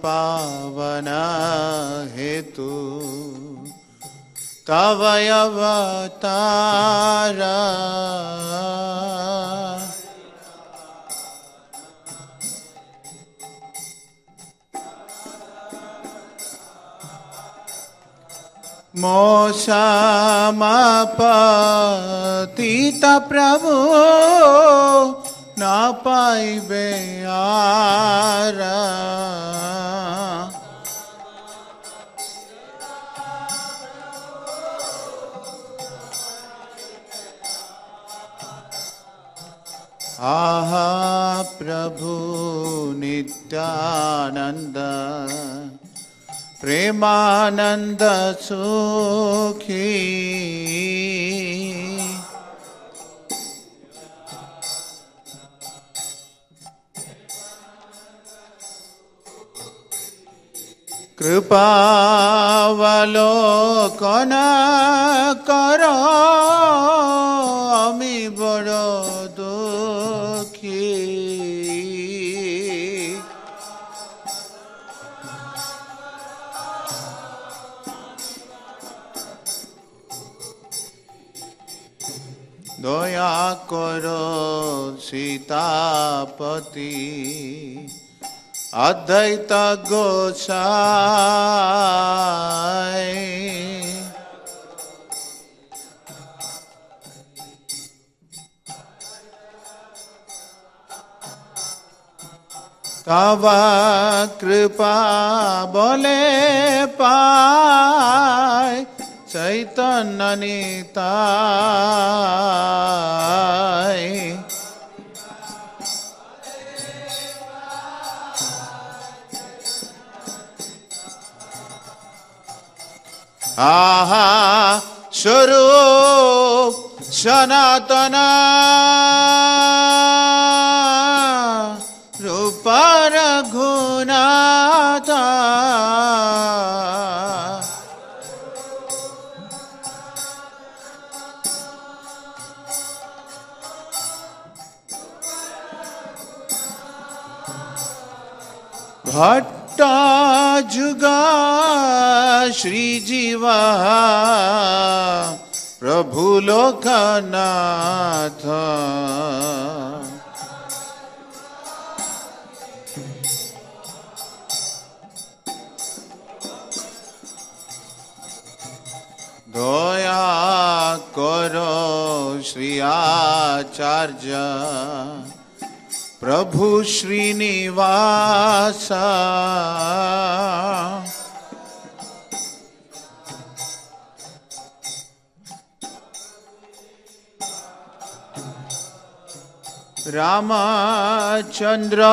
पावना हेतु तव अवतार मोक्षमापतित प्रभु न पाइबे आरा आहा प्रभु नित्यानंद प्रेमानंद सुखी कृपावलोकन करो अमी बड़ो दुखी दया करो सीतापति अद्वैत गोसाई तव कृपा बोले पाय चैतन्य निताय आहा स्वरूप सनातन रूप रघुनाथ भट्ट जुगा श्री जीवा प्रभु लोकनाथ दया करो श्री आचार्य प्रभु श्रीनिवास रामचंद्र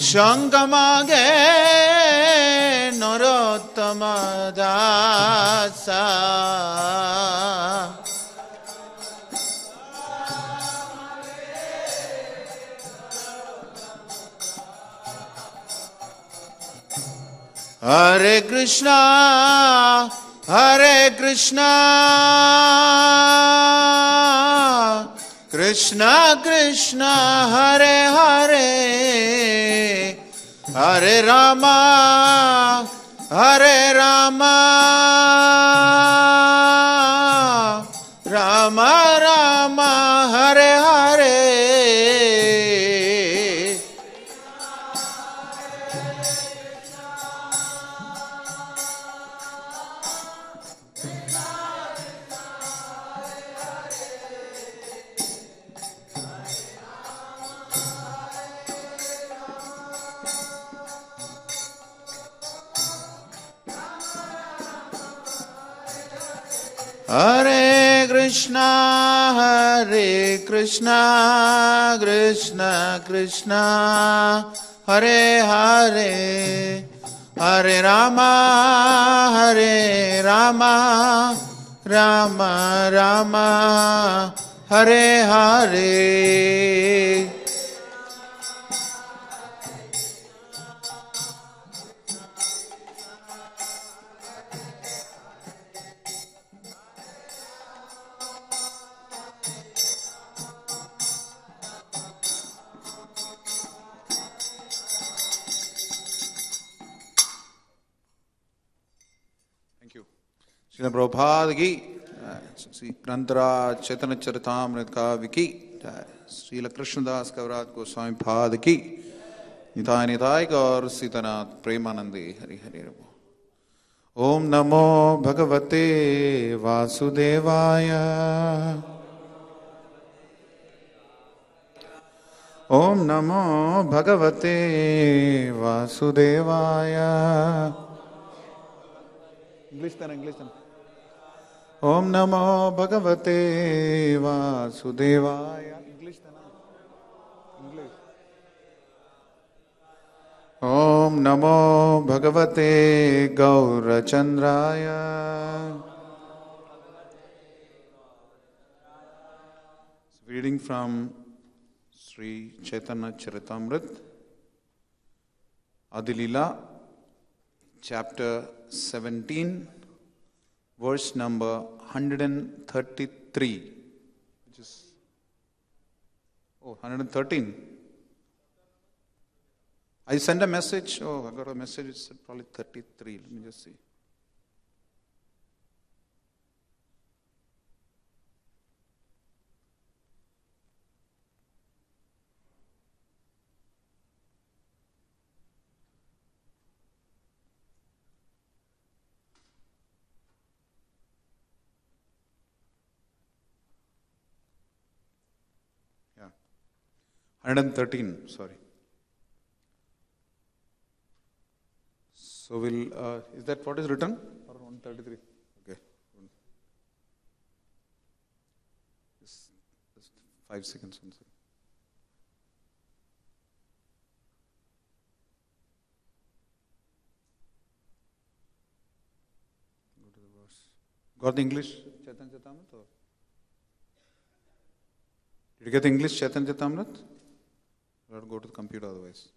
संगमागे नरोत्तम दास हरे Krishna Krishna Krishna Hare Hare Hare Rama Ram Ram Hare Hare Hare Krishna Krishna Krishna Hare Hare Hare Rama Ram Ram Hare Hare Thank you. Srila Prabhupada ki, Sri Grantharaj Chaitanya Charitamrita ka Viki, Srila Krishnadas Kaviraj Goswami Pad ki, Nitai Nitai Gaur Sitanath Premanandi Hari Hari Ramo. Om Namo Bhagavate Vasudevaya. Om Namo Bhagavate Vasudevaya. English then. Om Namo Bhagavate Vasudevaya. English then. English. Om Namo Bhagavate Gaurachandraya. Reading from Sri Chaitanya Charitamrita, Adi Lila, chapter 17, verse number 133, which is 113. I sent a message. I got a message. It's probably 33. Let me just see. Yeah, 113. Sorry. So is that what is written? Or 133? Okay. Just 5 seconds. 1 second. Go to the verse. Got the English Chaitanya Charitamrita? Did you get the English Chaitanya Charitamrita? Or go to the computer otherwise.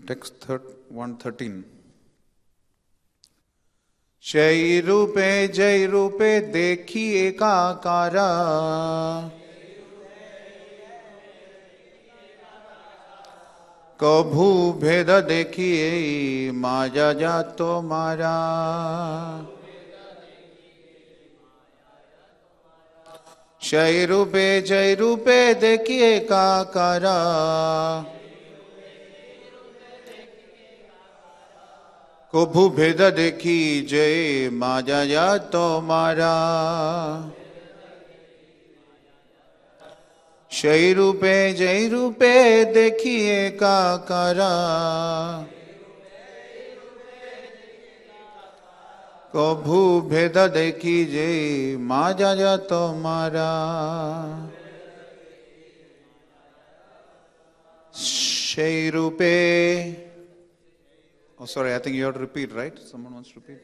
Text 113. Jai Rupe dekhi ekakara. Kabhu bheda dekhi maya jato mara. Jai Rupe dekhi ekakara. कभु भेद देखी जय माया या तुम्हारा जय रूपे देखिए का करा कभु भेद देखी जय माया या तुम्हारा जय रूपे. Oh, sorry, I think you have to repeat, right? Someone wants to repeat.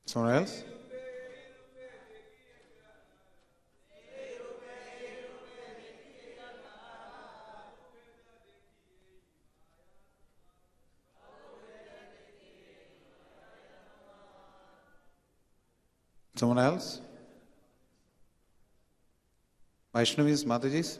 Someone else? Someone else? Vaishnavis, Matajis.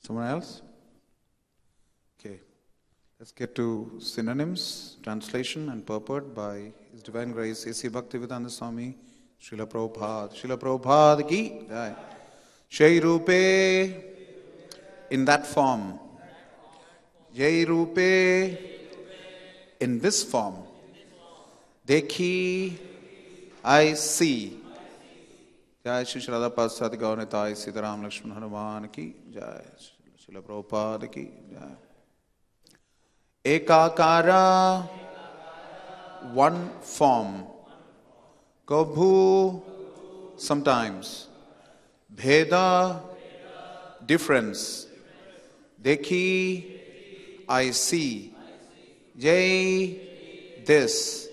Someone else? Okay. Let's get to synonyms, translation and purport by His Divine Grace A.C. Bhaktivedanta Swami, Srila Prabhupada. Srila Prabhupada ki jai. Shai Rupe, in that form. Jai Rupe, in this form. Dekhi, I see. Jai Shri Shrada Pasad Gaunitai Sitaram Lakshman Hanuman ki jai. Srila Prabhupada ki jai. Ekakara, one form. Kabhu, sometimes. Bheda, difference. Dekhi, I see. Jai, this.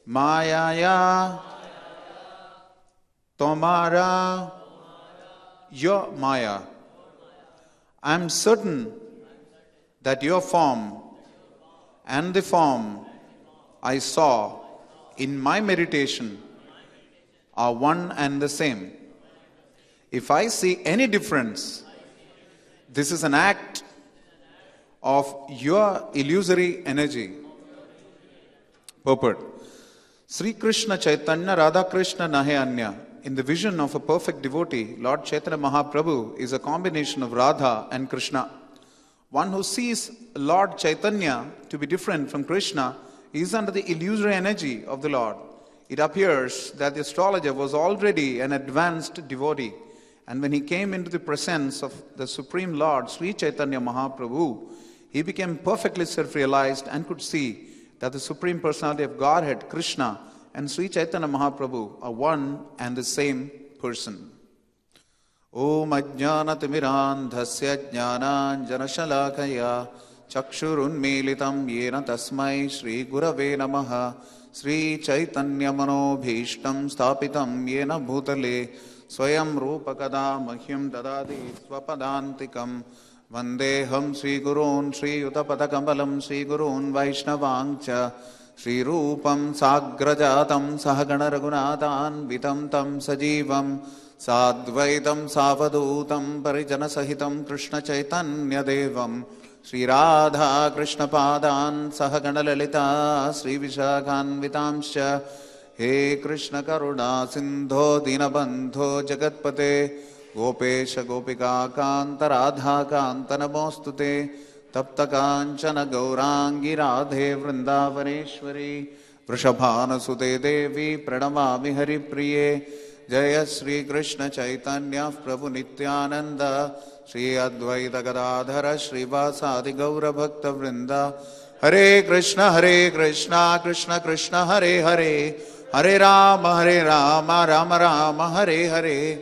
Mayaya, Tomara, your Maya. I am certain that your form and the form I saw in my meditation are one and the same. If I see any difference, this is an act of your illusory energy. Purport. Sri Krishna Chaitanya Radha Krishna Nahe Anya. In the vision of a perfect devotee, Lord Chaitanya Mahaprabhu is a combination of Radha and Krishna. One who sees Lord Chaitanya to be different from Krishna is under the illusory energy of the Lord. It appears that the astrologer was already an advanced devotee, and when he came into the presence of the Supreme Lord, Sri Chaitanya Mahaprabhu, he became perfectly self-realized and could see that the Supreme Personality of Godhead, Krishna, and Sri Chaitanya Mahaprabhu are one and the same person. Om Ajnanatimirandhasya Jnananjanashalakaya Chakshurunmilitam Yena Tasmai Shri Gurave Namaha Sri Chaitanya Manobhishtam Sthapitam Yena Bhutale Swayam Rupakada Mahyam Dadadi Swapadantikam Vandeham Sri Gurun Sri Utapadakamalam Sri Gurun Vaishnavangcha Sri Rupam Sagrajatam Sahagana Raghunathan Vitam Tam Sajivam Sadvaitam Savadutam Parijana Sahitam Krishna Chaitanya Devam Sri Radha Krishna Padan Sahagana Lalita Sri Vishakhan Vitamsha He Krishna Karuna Sindho Dinabandho Jagatpate Gopesha Gopika Kanta Radha Kanta Namostute Tapta Kanchana Gaurangi Radhe Vrindavaneshwari Vrishabhana Sute Devi Pranamami Hari Priye Jaya Sri Krishna Chaitanya Prabhu Nityananda Sri Advaita Gadadhara Sri Vasadi Gaura Bhakta Vrinda Hare Krishna Krishna Krishna Hare Hare Hare Rama Rama Rama Hare Hare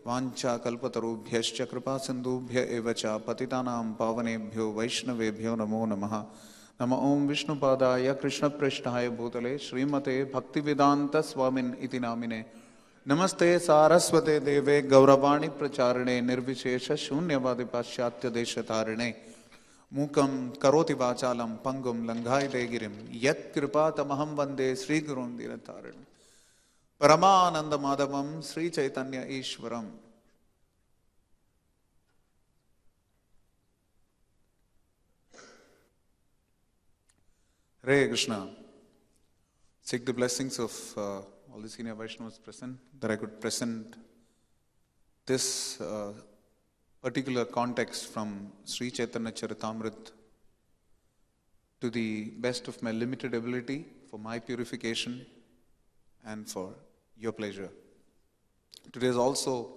Vancha kalpatarubhyascha kripa sindubhya evacha patitanam pavanebhyo vaishnavebhyo namo namaha. Nama om Vishnupadaya Krishna Prishtaya Bhutale Srimate Bhaktivedanta Swamin iti namine. Namaste Saraswate Deve Gauravani Pracharane Nirvishesha Shunyavadi Paschatya Deshatarane Mukam Karoti Vachalam Pangum Langhai Degirim Yat Kripatamaham Vande Sri Gurun Diratarane Paramananda Madhavam Sri Chaitanya Ishwaram. Hare Krishna. Seek the blessings of all the senior Vaishnavas present, that I could present this particular context from Sri Chaitanya Charitamrita to the best of my limited ability for my purification and for your pleasure. Today is also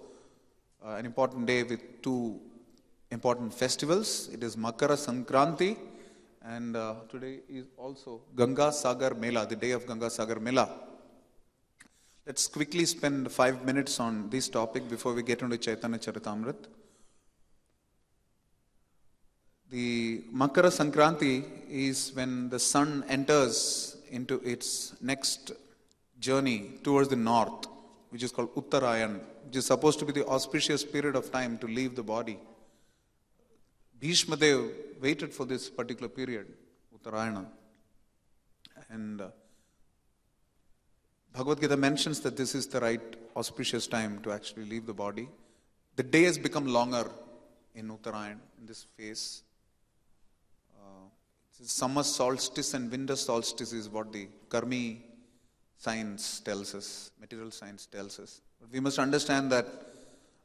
an important day with two important festivals. It is Makara Sankranti and today is also Ganga Sagar Mela, the day of Ganga Sagar Mela. Let's quickly spend 5 minutes on this topic before we get into Chaitanya Charitamrita. The Makara Sankranti is when the sun enters into its next journey towards the north, which is called Uttarayan, which is supposed to be the auspicious period of time to leave the body. Bhishma Dev waited for this particular period, Uttarayana. And Bhagavad Gita mentions that this is the right auspicious time to actually leave the body. The day has become longer in Uttarayan, in this phase. Summer solstice and winter solstice is what the Karmi science tells us, material science tells us. But we must understand that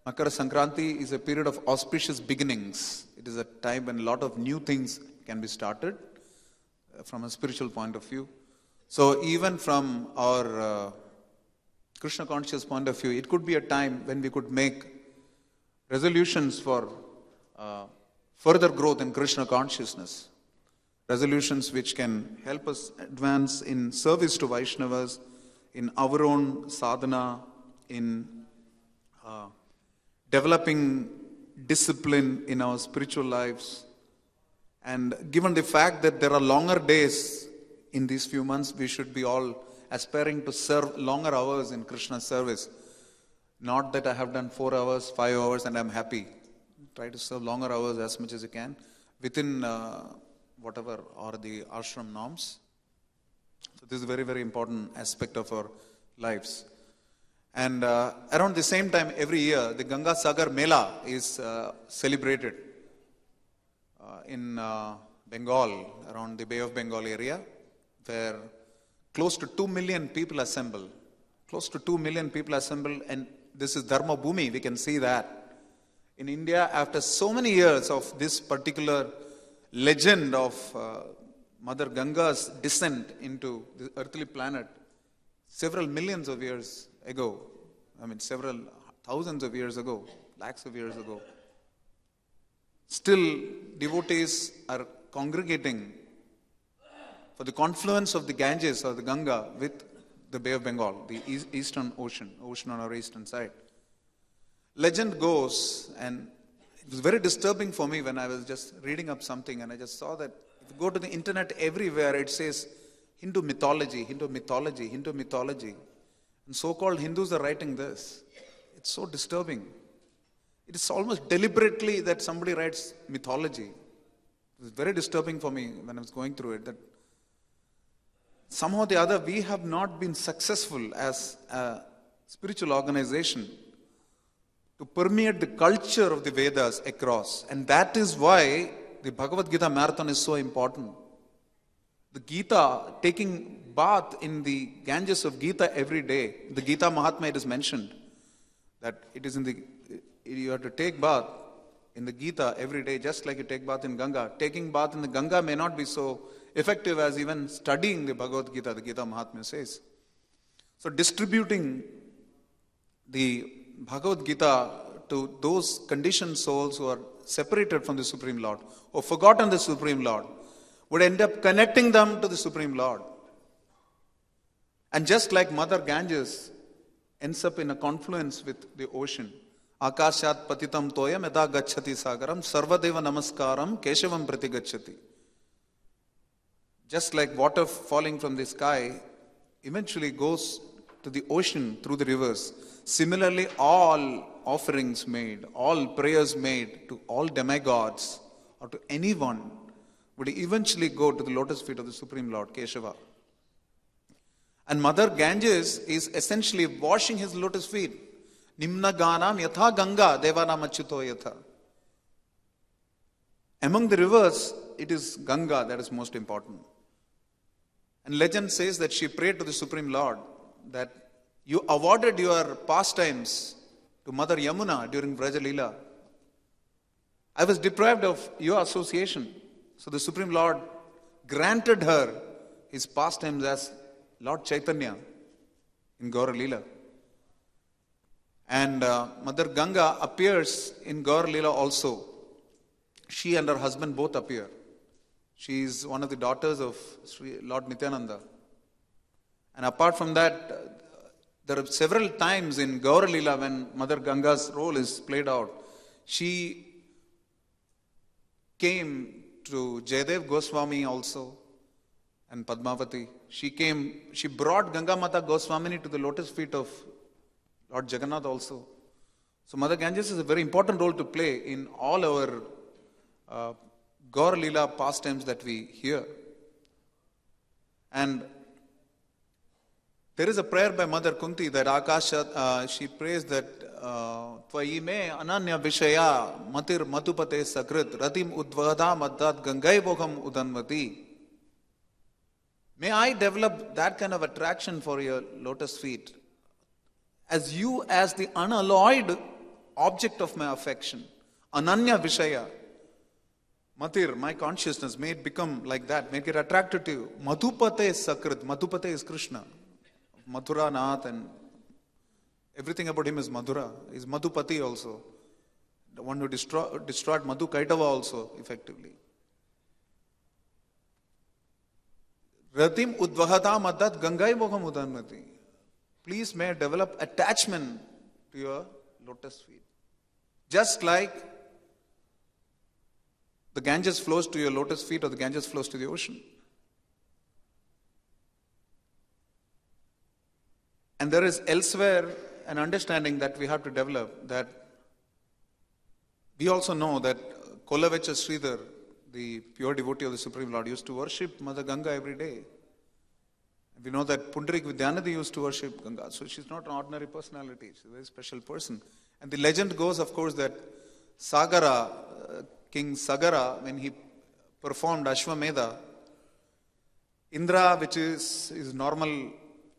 Makara Sankranti is a period of auspicious beginnings. It is a time when a lot of new things can be started from a spiritual point of view. So even from our Krishna conscious point of view, it could be a time when we could make resolutions for further growth in Krishna consciousness. Resolutions which can help us advance in service to Vaishnavas, in our own sadhana, in developing discipline in our spiritual lives. And given the fact that there are longer days in these few months, we should be all aspiring to serve longer hours in Krishna service. Not that I have done 4 hours, 5 hours and I'm happy. Try to serve longer hours as much as you can within whatever are the ashram norms. So this is a very, very important aspect of our lives. And around the same time every year, the Ganga Sagar Mela is celebrated in Bengal, around the Bay of Bengal area, where close to 2 million people assemble. Close to 2 million people assemble, and this is Dharma Bhumi, we can see that. In India, after so many years of this particular legend of Mother Ganga's descent into the earthly planet, several millions of years ago, several thousands of years ago, lakhs of years ago, still devotees are congregating for the confluence of the Ganges or the Ganga with the Bay of Bengal, the eastern ocean on our eastern side. Legend goes, and it was very disturbing for me when I was just reading up something and I just saw that if you go to the internet everywhere, it says Hindu mythology, Hindu mythology, Hindu mythology. And so-called Hindus are writing this. It's so disturbing. It is almost deliberately that somebody writes mythology. It was very disturbing for me when I was going through it, that somehow or the other we have not been successful as a spiritual organization to permeate the culture of the Vedas across. And that is why the Bhagavad Gita marathon is so important. The Gita, taking bath in the Ganges of Gita every day, the Gita Mahatma, it is mentioned that it is you have to take bath in the Gita every day, just like you take bath in Ganga. Taking bath in the Ganga may not be so effective as even studying the Bhagavad Gita, the Gita Mahatma says. So distributing the Bhagavad Gita to those conditioned souls who are separated from the Supreme Lord, or forgotten the Supreme Lord, would end up connecting them to the Supreme Lord. And just like Mother Ganges ends up in a confluence with the ocean, Akashat patitam toyam yada gacchati sagaram sarvadeva namaskaram keshavam prati gacchati. Just like water falling from the sky eventually goes to the ocean through the rivers, similarly all offerings made, all prayers made to all demigods or to anyone would eventually go to the lotus feet of the Supreme Lord, Keshava. And Mother Ganges is essentially washing his lotus feet. Nimna ganam yatha ganga devanam achyuto yatha. Among the rivers, it is Ganga that is most important. And legend says that she prayed to the Supreme Lord that you awarded your pastimes to Mother Yamuna during Vraja Lila. I was deprived of your association. So the Supreme Lord granted her his pastimes as Lord Chaitanya in Gaura Lila. And Mother Ganga appears in Gaura Lila also. She and her husband both appear. She is one of the daughters of Lord Nityananda. And apart from that, There are several times in Gaura Lila when Mother Ganga's role is played out. She came to Jayadev Goswami also and Padmavati. She brought Ganga Mata Goswamini to the lotus feet of Lord Jagannath also. So Mother Ganges has a very important role to play in all our Gaura Lila pastimes that we hear. And there is a prayer by Mother Kunti that Akasha, she prays that Tvaime Ananya Vishaya Matir Matupate Sakrit Ratim Udvada Maddat Gangai Bokham Udanvati. May I develop that kind of attraction for your lotus feet as you as the unalloyed object of my affection. Ananya Vishaya. Matir, my consciousness, may it become like that, make it attractive to you. Madhupate Sakrit. Madhupate is Krishna. Mathura Nath, and everything about him is Madhura. He is Madhupati also. The one who destroyed Madhu Kaitava also, effectively. Ratim Udvahata Maddat Gangai Bokham Udanmati. Please may I develop attachment to your lotus feet. Just like the Ganges flows to your lotus feet or the Ganges flows to the ocean. And there is elsewhere an understanding that we have to develop, that we also know that Kolavecha Sridhar, the pure devotee of the Supreme Lord, used to worship Mother Ganga every day. We know that Pundarik Vidyanidhi used to worship Ganga. So she's not an ordinary personality. She's a very special person. And the legend goes, of course, that Sagara, King Sagara, when he performed Ashwamedha, Indra, which is his normal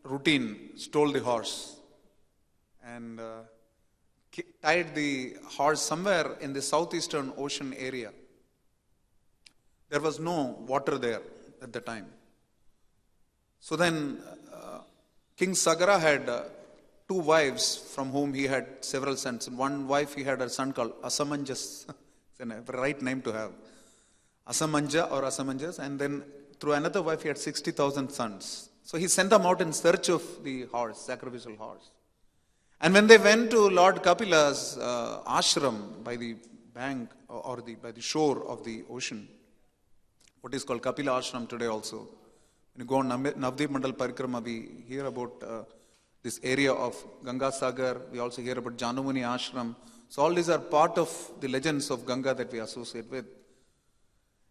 routine, stole the horse and tied the horse somewhere in the southeastern ocean area. There was no water there at the time. So then King Sagara had two wives from whom he had several sons. And one wife, he had a son called Asamanjas. It's a right name to have. Asamanja or Asamanjas. And then through another wife, he had 60,000 sons. So he sent them out in search of the horse, sacrificial horse. And when they went to Lord Kapila's ashram by the bank or by the shore of the ocean, what is called Kapila Ashram today also. When you go on Navdeep Mandal Parikrama, we hear about this area of Ganga Sagar. We also hear about Janumuni Ashram. So all these are part of the legends of Ganga that we associate with.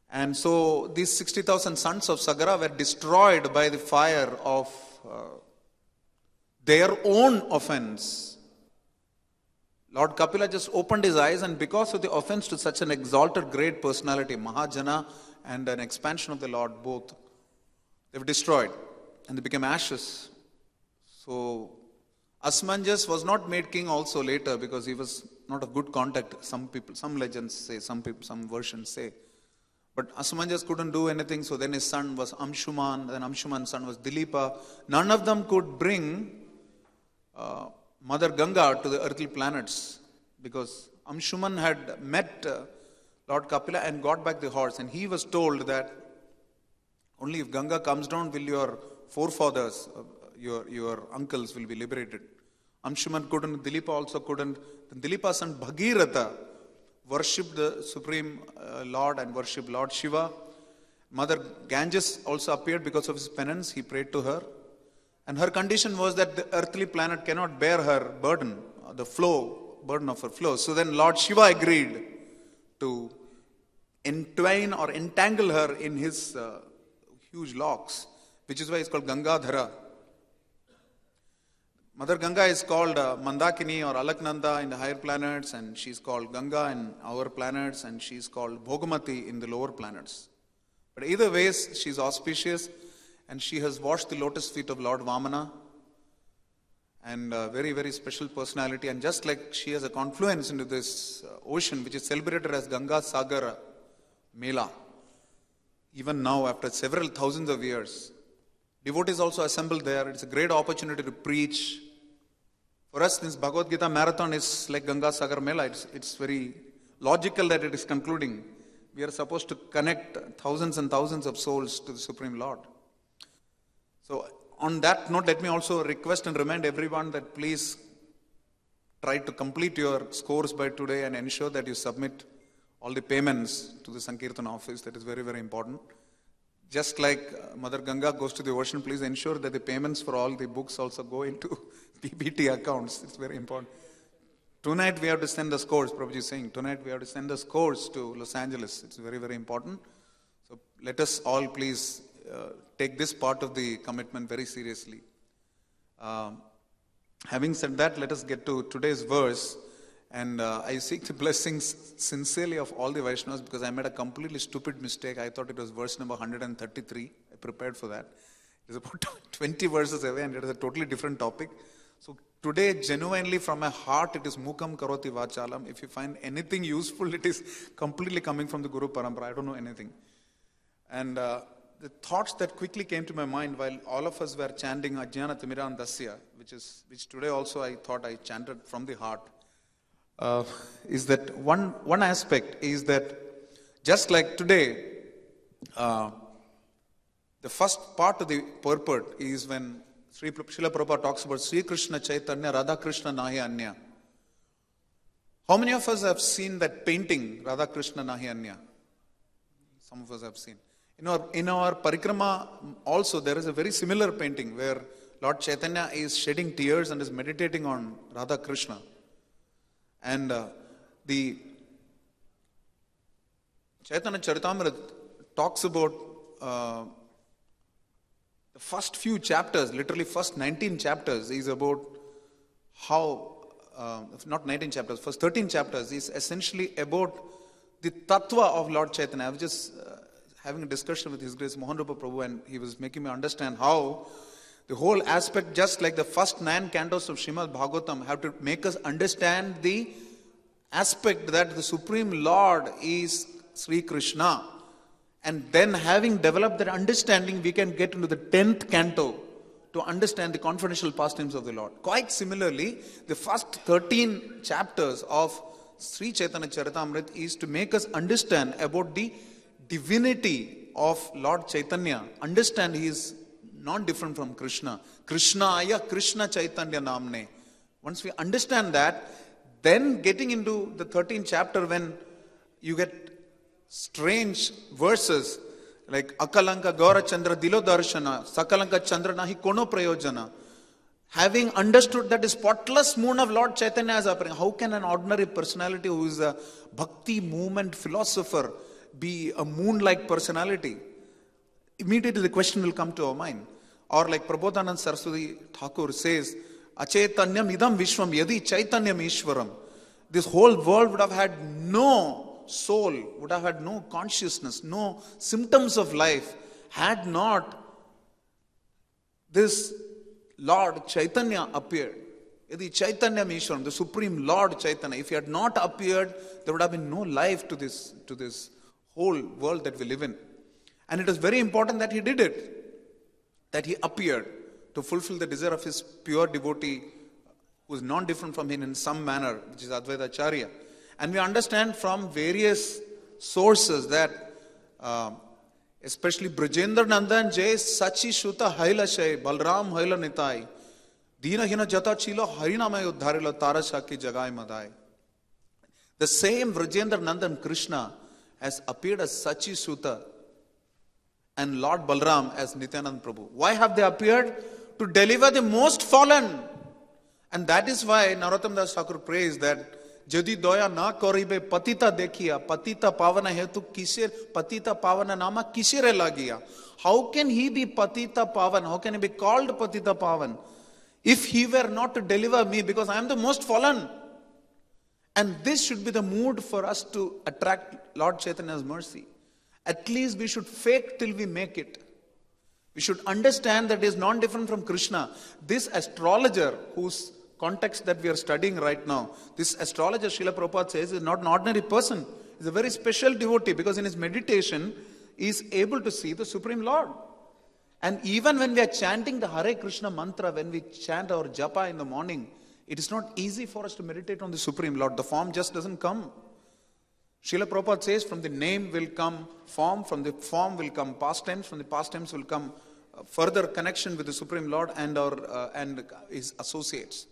And so these 60,000 sons of Sagara were destroyed by the fire of their own offense. Lord Kapila just opened his eyes, and because of the offense to such an exalted great personality, Mahajana and an expansion of the Lord, both, they were destroyed and they became ashes. So Asmanjas was not made king also later because he was not of good contact. Some people, some legends say, some versions say. But Asmanjas couldn't do anything, so then his son was Amshuman, then Amshuman's son was Dilipa. None of them could bring Mother Ganga to the earthly planets because Amshuman had met Lord Kapila and got back the horse, and he was told that only if Ganga comes down will your forefathers, your uncles will be liberated. Amshuman couldn't, Dilipa also couldn't. Then Dilipa's son Bhagiratha worshipped the Supreme Lord and worshipped Lord Shiva. Mother Ganges also appeared because of his penance. He prayed to her. And her condition was that the earthly planet cannot bear her burden, burden of her flow. So then Lord Shiva agreed to entwine or entangle her in his huge locks, which is why it's called Gangadhara. Mother Ganga is called Mandakini or Alaknanda in the higher planets, and she's called Ganga in our planets, and she's called Bhogamati in the lower planets. But either ways, she's auspicious, and she has washed the lotus feet of Lord Vamana, and very, very special personality. And just like she has a confluence into this ocean, which is celebrated as Ganga Sagar Mela, even now after several thousands of years, devotees also assembled there. It's a great opportunity to preach. For us, this Bhagavad Gita marathon is like Ganga Sagar Mela. It's very logical that it is concluding. We are supposed to connect thousands and thousands of souls to the Supreme Lord. So On that note, let me also request and remind everyone that please try to complete your scores by today and ensure that you submit all the payments to the Sankirtan office. That is very, very important. Just like Mother Ganga goes to the ocean, please ensure that the payments for all the books also go into PBT accounts. It's very important. Tonight we have to send the scores, Prabhuji is saying. Tonight we have to send the scores to Los Angeles. It's very, very important. So let us all please take this part of the commitment very seriously. Having said that, let us get to today's verse. And I seek the blessings sincerely of all the Vaishnavas because I made a completely stupid mistake. I thought it was verse number 133. I prepared for that. It is about 20 verses away and it is a totally different topic. So today, genuinely from my heart, it is Mukam Karoti Vachalam. If you find anything useful, it is completely coming from the Guru Parampara. I don't know anything. And the thoughts that quickly came to my mind while all of us were chanting Ajnana Timiran Dasya, which today also I thought I chanted from the heart. Is that one aspect is that just like today, the first part of the purport is when Srila Prabhupada talks about Sri Krishna Chaitanya, Radha Krishna Nahi Anya. How many of us have seen that painting, Radha Krishna Nahi Anya? Some of us have seen. In our parikrama also there is a very similar painting where Lord Chaitanya is shedding tears and is meditating on Radha Krishna. And the Chaitanya Charitamrita talks about the first few chapters, literally first 19 chapters is about how, not 19 chapters, first 13 chapters is essentially about the tattva of Lord Chaitanya. I was just having a discussion with His Grace Mohan Rupa Prabhu and he was making me understand how the whole aspect, just like the first 9 cantos of Srimad Bhagavatam have to make us understand the aspect that the Supreme Lord is Sri Krishna. And then having developed that understanding, we can get into the 10th canto to understand the confidential pastimes of the Lord. Quite similarly, the first 13 chapters of Sri Chaitanya Charitamrita is to make us understand about the divinity of Lord Chaitanya. Understand he is not different from Krishna. Krishnaya Krishna Chaitanya Namne. Once we understand that, then getting into the 13th chapter when you get strange verses like Akalanka Gaura Chandra Dilo Darshana, Sakalanka Chandra Nahi Kono Prayojana. Having understood that the spotless moon of Lord Chaitanya is appearing, how can an ordinary personality who is a bhakti movement philosopher be a moon-like personality? Immediately the question will come to our mind. Or like Prabodhanand Saraswati Thakur says, Achaitanyam idam vishwam yadi chaitanyam ishwaram. This whole world would have had no soul, would have had no consciousness, no symptoms of life, had not this Lord Chaitanya appeared. Yadi chaitanyam ishwaram, the Supreme Lord Chaitanya. If he had not appeared, there would have been no life to this whole world that we live in. And it is very important that he did it. That he appeared to fulfill the desire of his pure devotee who is not different from him in some manner, which is Advaita Acharya. And we understand from various sources that especially Brajendra Nandan Jay Sachi Shuta Haila Shay Balram Haila Nitai Dina Hina Jata Chilo Harinamay Udharila Tarashaki Jagai Madai. The same Brajendra Nandan Krishna has appeared as Sachi Shuta and Lord Balram as Nityanand Prabhu. Why have they appeared? To deliver the most fallen. And that is why Narottam Das Thakur prays that Jadi doya na koribe patita dekhiya, patita pavana hetu kisir, patita pavana nama kisire lagiya. How can he be patita pavan? How can he be called patita pavan? If he were not to deliver me, because I am the most fallen. And this should be the mood for us to attract Lord Chaitanya's mercy. At least we should fake till we make it. We should understand that it is not different from Krishna. This astrologer whose context that we are studying right now, this astrologer Srila Prabhupada says is not an ordinary person. He is a very special devotee because in his meditation he is able to see the Supreme Lord. And even when we are chanting the Hare Krishna mantra, when we chant our japa in the morning, it is not easy for us to meditate on the Supreme Lord. The form just doesn't come. Srila Prabhupada says from the name will come form, from the form will come past tense, from the past tense will come further connection with the Supreme Lord and his associates.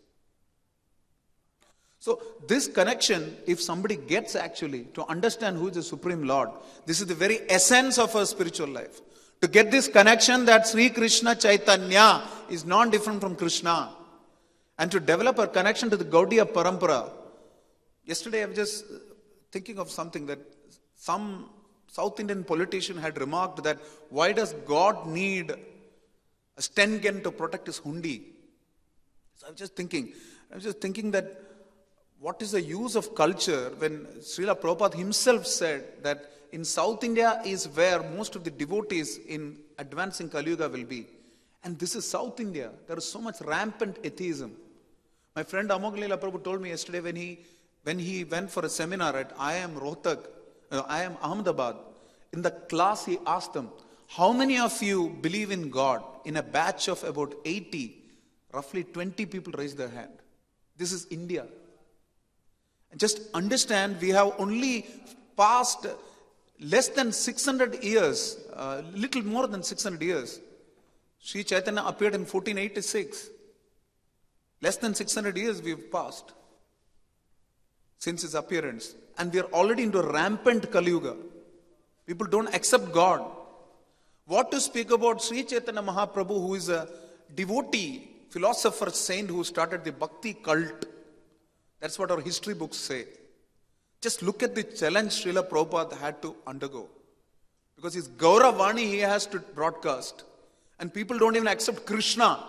So this connection, if somebody gets actually to understand who is the Supreme Lord, this is the very essence of our spiritual life. To get this connection that Sri Krishna Chaitanya is non-different from Krishna, and to develop a connection to the Gaudiya Parampara. Yesterday I was just thinking of something that some South Indian politician had remarked, that why does God need a Stengen to protect his hundi? So I was just thinking that what is the use of culture when Srila Prabhupada himself said that in South India is where most of the devotees in advancing Kali Yuga will be. And this is South India. There is so much rampant atheism. My friend Amog Leela Prabhu told me yesterday when he went for a seminar at IIM Ahmedabad, in the class he asked them, how many of you believe in God? In a batch of about 80, roughly 20 people raised their hand. This is India. And just understand, we have only passed less than 600 years, little more than 600 years. Sri Chaitanya appeared in 1486. Less than 600 years we have passed since his appearance. And we are already into rampant Kali Yuga. People don't accept God. What to speak about Sri Chaitanya Mahaprabhu, who is a devotee, philosopher, saint who started the Bhakti cult. That's what our history books say. Just look at the challenge Srila Prabhupada had to undergo. Because his Gauravani he has to broadcast. And people don't even accept Krishna,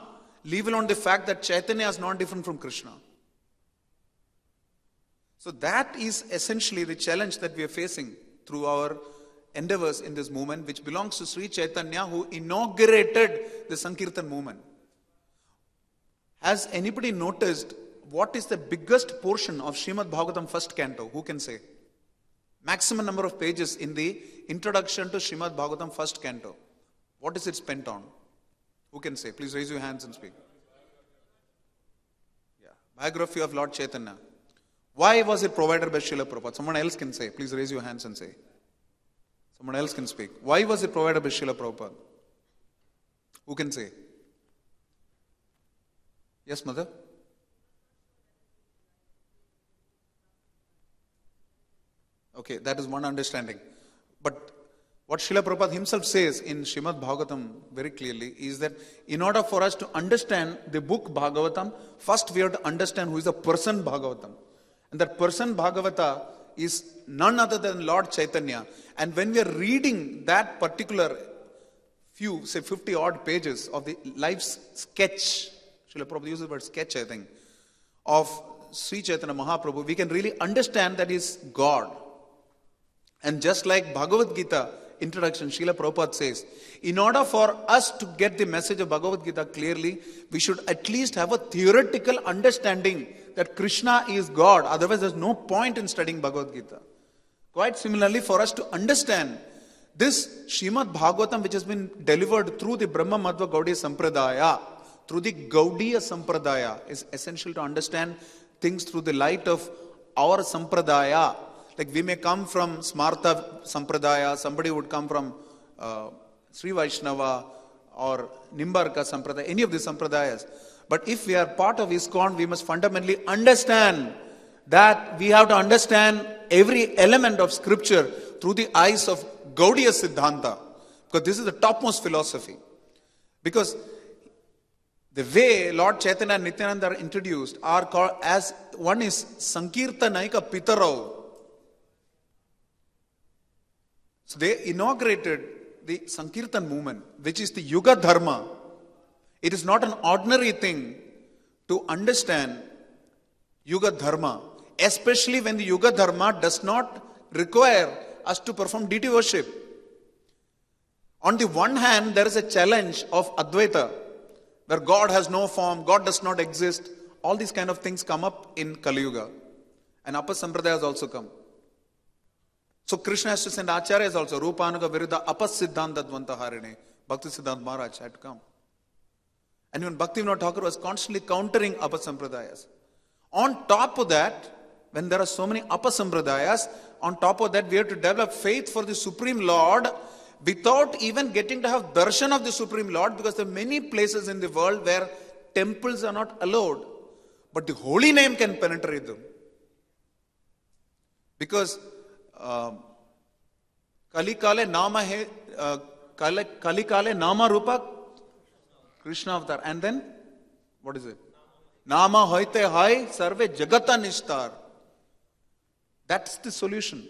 leave alone the fact that Chaitanya is not different from Krishna. So that is essentially the challenge that we are facing through our endeavors in this movement, which belongs to Sri Chaitanya, who inaugurated the Sankirtan movement. Has anybody noticed what is the biggest portion of Srimad Bhagavatam first canto? Who can say? Maximum number of pages in the introduction to Srimad Bhagavatam first canto. What is it spent on? Who can say? Please raise your hands and speak. Yeah. Biography of Lord Chaitanya. Why was it provided by Srila Prabhupada? Someone else can say. Please raise your hands and say. Someone else can speak. Why was it provided by Srila Prabhupada? Who can say? Yes, mother? Okay, that is one understanding. But what Srila Prabhupada himself says in Srimad Bhagavatam very clearly is that in order for us to understand the book Bhagavatam, first we have to understand who is the person Bhagavatam. And that person Bhagavata is none other than Lord Chaitanya. And when we are reading that particular few, say 50 odd pages of the life sketch, Srila Prabhupada uses the word sketch, I think, of Sri Chaitanya Mahaprabhu, we can really understand that he is God. And just like Bhagavad Gita introduction, Srila Prabhupada says, in order for us to get the message of Bhagavad Gita clearly, we should at least have a theoretical understanding that Krishna is God. Otherwise, there's no point in studying Bhagavad Gita. Quite similarly, for us to understand this Srimad Bhagavatam, which has been delivered through the Brahma Madhva Gaudiya Sampradaya, through the Gaudiya Sampradaya, is essential to understand things through the light of our Sampradaya. Like we may come from Smartha Sampradaya, somebody would come from Sri Vaishnava or Nimbarka Sampradaya, any of these Sampradayas. But if we are part of ISKCON, we must fundamentally understand that we have to understand every element of scripture through the eyes of Gaudiya Siddhanta. Because this is the topmost philosophy. Because the way Lord Chaitanya and Nityananda are introduced are called as, one is Sankirtanaika Pitarau. So they inaugurated the Sankirtan movement, which is the Yuga Dharma. It is not an ordinary thing to understand Yuga Dharma, especially when the Yuga Dharma does not require us to perform deity worship. On the one hand, there is a challenge of Advaita, where God has no form, God does not exist. All these kind of things come up in Kali Yuga. And Upper Sampradayas also come. So Krishna has to send Acharyas also. Rupanuga Viruddha Apasiddhanta Dvanta Harine. Bhakti Siddhanta Maharaj had to come. And even Bhaktivinoda Thakur was constantly countering Apasampradayas. On top of that, when there are so many Apasampradayas, on top of that we have to develop faith for the Supreme Lord, without even getting to have darshan of the Supreme Lord, because there are many places in the world where temples are not allowed, but the holy name can penetrate them. Because Kali Kale Nama Rupa Krishna Avatar. And then, what is it? Nama hoite hai sarve jagata nishtar. That's the solution.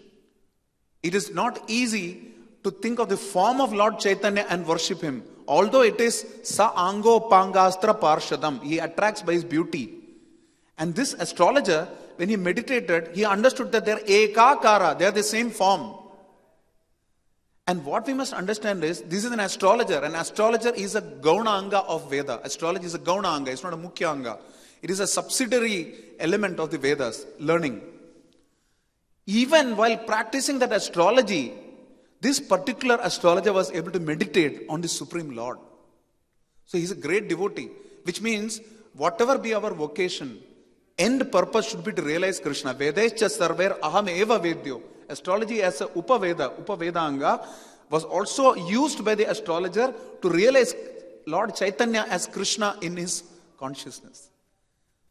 It is not easy to think of the form of Lord Chaitanya and worship him. Although it is sa ango pangastra parshadam. He attracts by his beauty. And this astrologer, when he meditated, he understood that they are ekakara. They are the same form. And what we must understand is, this is an astrologer. An astrologer is a gauna anga of Veda. Astrology is a gauna anga. It's not a mukhya anga. It is a subsidiary element of the Vedas, learning. Even while practicing that astrology, this particular astrologer was able to meditate on the Supreme Lord. So he's a great devotee, which means whatever be our vocation, end purpose should be to realize Krishna. Vedescha sarver aham eva vedyo. Astrology as a Upaveda anga, was also used by the astrologer to realize Lord Chaitanya as Krishna in his consciousness.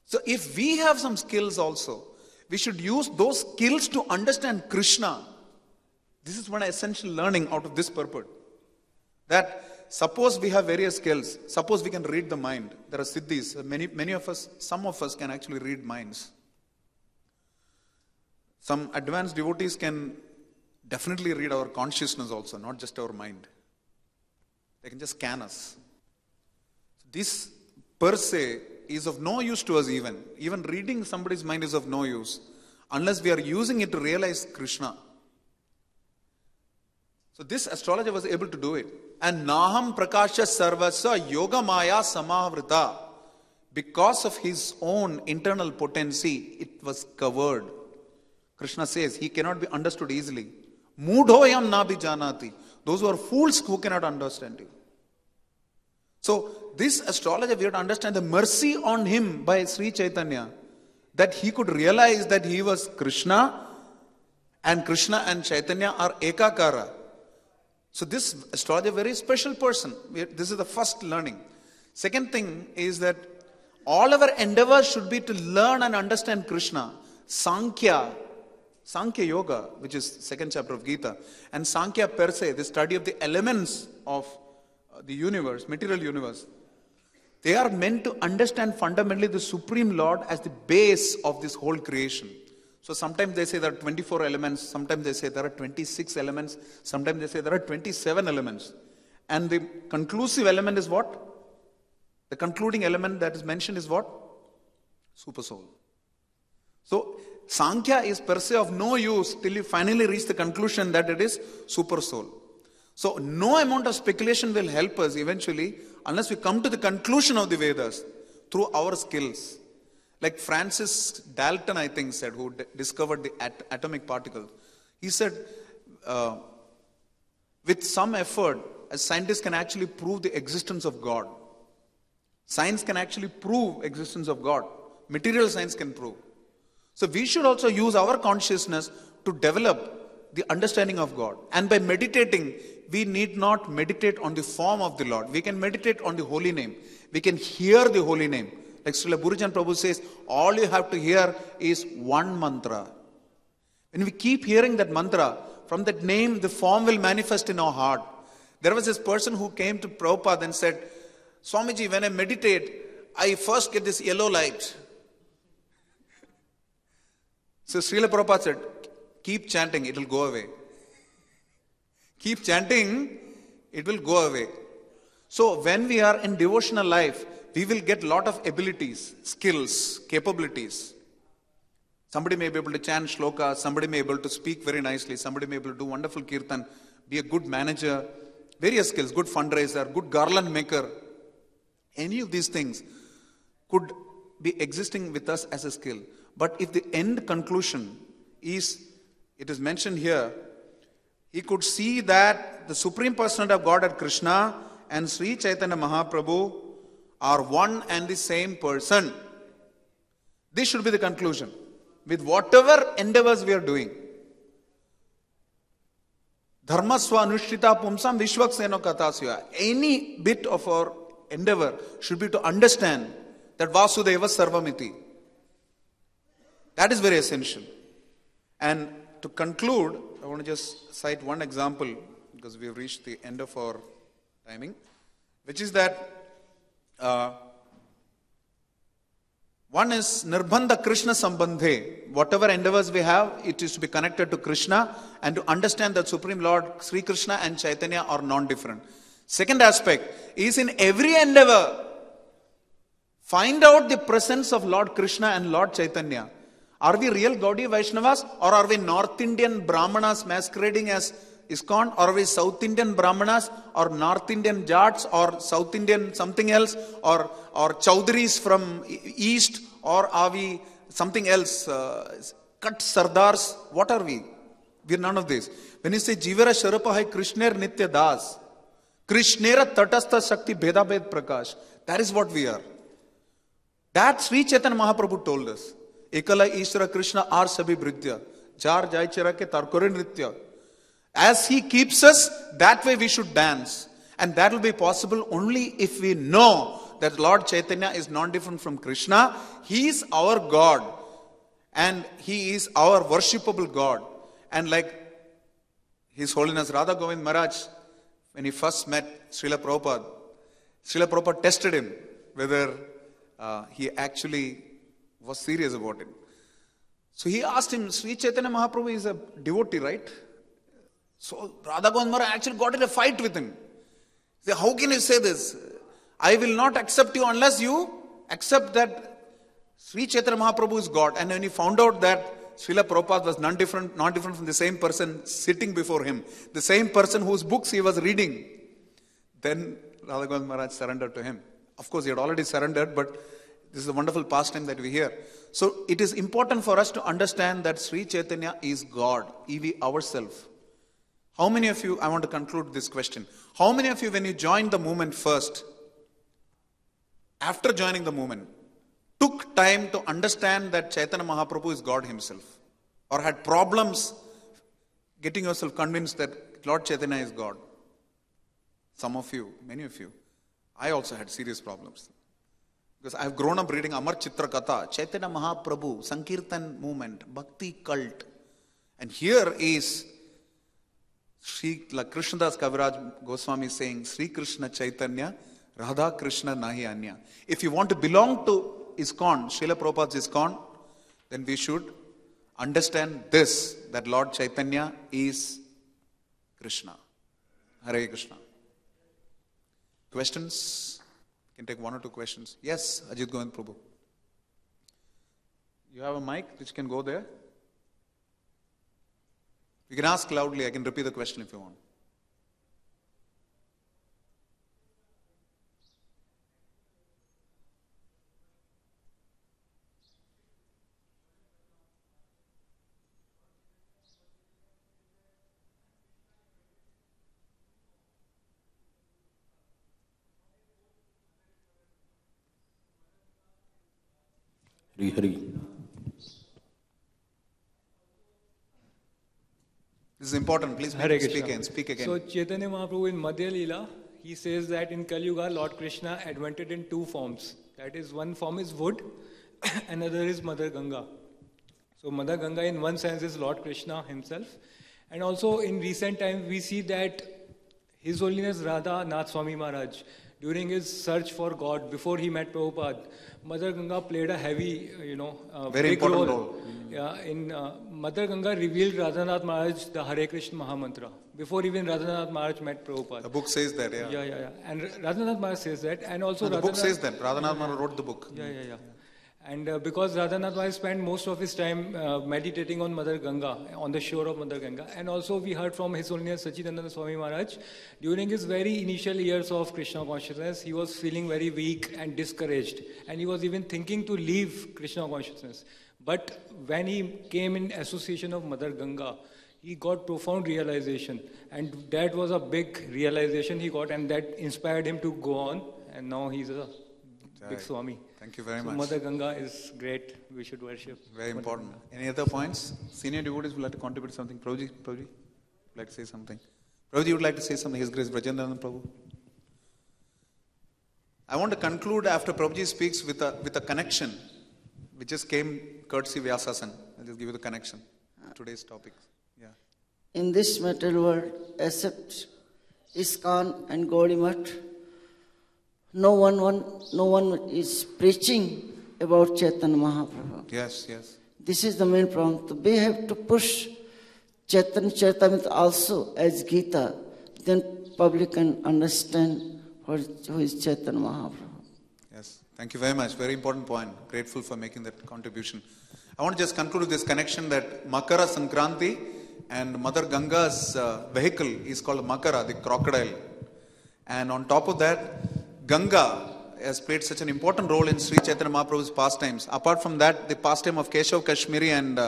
So if we have some skills also, we should use those skills to understand Krishna. This is one essential learning out of this purport. That suppose we have various skills. Suppose we can read the mind. There are siddhis. Many of us, some of us can actually read minds. Some advanced devotees can definitely read our consciousness also, not just our mind. They can just scan us. This per se is of no use to us even. Even reading somebody's mind is of no use unless we are using it to realize Krishna. So this astrologer was able to do it. And Naham Prakasha Sarvasa Yoga Maya Samavrita. Because of his own internal potency, it was covered. Krishna says he cannot be understood easily. Mudhoyam nabi janati. Those who are fools who cannot understand him. So this astrologer, we have to understand the mercy on him by Sri Chaitanya, that he could realize that he was Krishna and Chaitanya are ekakara. So this astrologer, very special person. This is the first learning. Second thing is that all our endeavors should be to learn and understand Krishna. Sankhya Yoga, which is second chapter of Gita, and Sankhya per se, the study of the elements of the universe, material universe. They are meant to understand fundamentally the Supreme Lord as the base of this whole creation. So sometimes they say there are 24 elements, sometimes they say there are 26 elements, sometimes they say there are 27 elements. And the conclusive element is what? The concluding element that is mentioned is what? Super soul. So Sankhya is per se of no use till you finally reach the conclusion that it is super soul. So no amount of speculation will help us eventually unless we come to the conclusion of the Vedas through our skills. Like Francis Dalton, I think, said, who discovered the atomic particle. He said, with some effort, a scientist can actually prove the existence of God. Science can actually prove existence of God. Material science can prove. So we should also use our consciousness to develop the understanding of God. And by meditating, we need not meditate on the form of the Lord. We can meditate on the holy name. We can hear the holy name. Like Srila Gurujan Prabhu says, all you have to hear is one mantra. When we keep hearing that mantra, from that name, the form will manifest in our heart. There was this person who came to Prabhupada and said, Swamiji, when I meditate, I first get this yellow light. So Srila Prabhupada said, keep chanting, it will go away. Keep chanting, it will go away. So when we are in devotional life, we will get a lot of abilities, skills, capabilities. Somebody may be able to chant Sloka, somebody may be able to speak very nicely, somebody may be able to do wonderful kirtan, be a good manager, various skills, good fundraiser, good garland maker. Any of these things could be existing with us as a skill. But if the end conclusion is, it is mentioned here, he could see that the Supreme Personality of Godhead Krishna and Sri Chaitanya Mahaprabhu are one and the same person. This should be the conclusion. With whatever endeavors we are doing. Dharma swa anushrita pumsam vishwakseno katasya. Any bit of our endeavor should be to understand that Vasudeva Sarvamiti. That is very essential. And to conclude, I want to just cite one example because we have reached the end of our timing, which is that one is Nirbandha Krishna Sambandhe. Whatever endeavors we have, it is to be connected to Krishna and to understand that Supreme Lord Sri Krishna and Chaitanya are non-different. Second aspect is in every endeavor, find out the presence of Lord Krishna and Lord Chaitanya. Are we real Gaudiya Vaishnavas or are we North Indian Brahmanas masquerading as ISKCON, or are we South Indian Brahmanas or North Indian Jats or South Indian something else or Chaudharis from East, or are we something else, Kat Sardars? What are we? We are none of this. When you say Jivara Sharapahai Krishner Nitya Das, Krishnera Tatastha Shakti Bheda Bhed Prakash, that is what we are. That Sri Chaitanya Mahaprabhu told us. Ekala Ishvara Krishna Ar Sabhi Bridya, Jar Jai Chara Ke Tarkore Nritya. As he keeps us, that way we should dance. And that will be possible only if we know that Lord Chaitanya is non-different from Krishna. He is our God. And he is our worshipable God. And like His Holiness Radha Govind Maharaj, when he first met Srila Prabhupada tested him whether he actually was serious about it. So he asked him, Sri Chaitanya Mahaprabhu is a devotee, right? So Radha Govind Maharaj actually got in a fight with him. He said, how can you say this? I will not accept you unless you accept that Sri Chaitanya Mahaprabhu is God. And when he found out that Srila Prabhupada was not different from the same person sitting before him, the same person whose books he was reading, then Radha Govind Maharaj surrendered to him. Of course, he had already surrendered, but this is a wonderful pastime that we hear. So it is important for us to understand that Sri Chaitanya is God, we ourselves. How many of you, I want to conclude this question. How many of you, when you joined the movement first, after joining the movement, took time to understand that Chaitanya Mahaprabhu is God himself? Or had problems getting yourself convinced that Lord Chaitanya is God? Some of you, many of you. I also had serious problems. Because I have grown up reading Amar Chitra Katha, Chaitanya Mahaprabhu, Sankirtan movement, Bhakti cult. And here is Sri Krishnadas Kaviraj Goswami saying, Sri Krishna Chaitanya, Radha Krishna Nahi Anya. If you want to belong to ISKCON, Srila Prabhupada's ISKCON, then we should understand this, that Lord Chaitanya is Krishna. Hare Krishna. Questions? You can take one or two questions. Yes, Ajit Govind Prabhu. You have a mic which can go there? You can ask loudly. I can repeat the question if you want. Hari. This is important. Please speak again. So Chaitanya Mahaprabhu in Madhya Lila, he says that in Kali Yuga, Lord Krishna advented in two forms. That is, one form is wood, another is Mother Ganga. So Mother Ganga in one sense is Lord Krishna himself. And also in recent times we see that His Holiness Radha Nath Swami Maharaj, during his search for God, before he met Prabhupada, Mother Ganga played a heavy, very big important role. Yeah, in Mother Ganga revealed Radhanath Maharaj the Hare Krishna Mahamantra before even Radhanath Maharaj met Prabhupada. The book says that, yeah. Yeah. And Radhanath Maharaj says that, and also the book says that. Radhanath Maharaj wrote the book. Yeah. And because Radhanath Maharaj spent most of his time meditating on Mother Ganga, on the shore of Mother Ganga, and also we heard from His Holiness Sachidananda Swami Maharaj, during his very initial years of Krishna consciousness, he was feeling very weak and discouraged, and he was even thinking to leave Krishna consciousness. But when he came in association of Mother Ganga, he got profound realization, and that was a big realization he got, and that inspired him to go on, and now he's a big Swami. Thank you very much. Mother Ganga is great. We should worship. Very important. Any other points? Senior devotees would like to contribute something. Prabhuji, would like to say something? Prabhuji, you would like to say something? His Grace Brajendranan Prabhu. I want to conclude after Prabhuji speaks with a connection, which just came courtesy Vyasasan. I'll just give you the connection to today's topic. Yeah. In this material world, except ISKCON and Gaudiya, no one is preaching about Chaitanya Mahaprabhu. Yes, yes. This is the main problem. We have to push Chaitanya Charitamrita also as Gita, then public can understand who is Chaitanya Mahaprabhu. Yes, thank you very much. Very important point. Grateful for making that contribution. I want to just conclude with this connection that Makara Sankranti and Mother Ganga's vehicle is called Makara, the crocodile. And on top of that, Ganga has played such an important role in Sri Chaitanya Mahaprabhu's pastimes. Apart from that, the pastime of Keshav Kashmiri and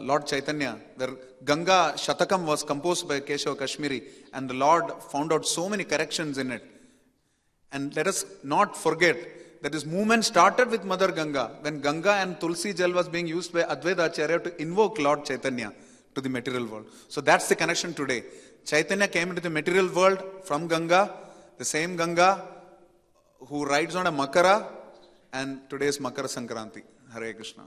Lord Chaitanya, where Ganga Shatakam was composed by Keshav Kashmiri, and the Lord found out so many corrections in it. And let us not forget that this movement started with Mother Ganga, when Ganga and Tulsi Jal was being used by Advaita Acharya to invoke Lord Chaitanya to the material world. So that's the connection today. Chaitanya came into the material world from Ganga, the same Ganga who rides on a Makara, and today is Makara Sankranti. Hare Krishna.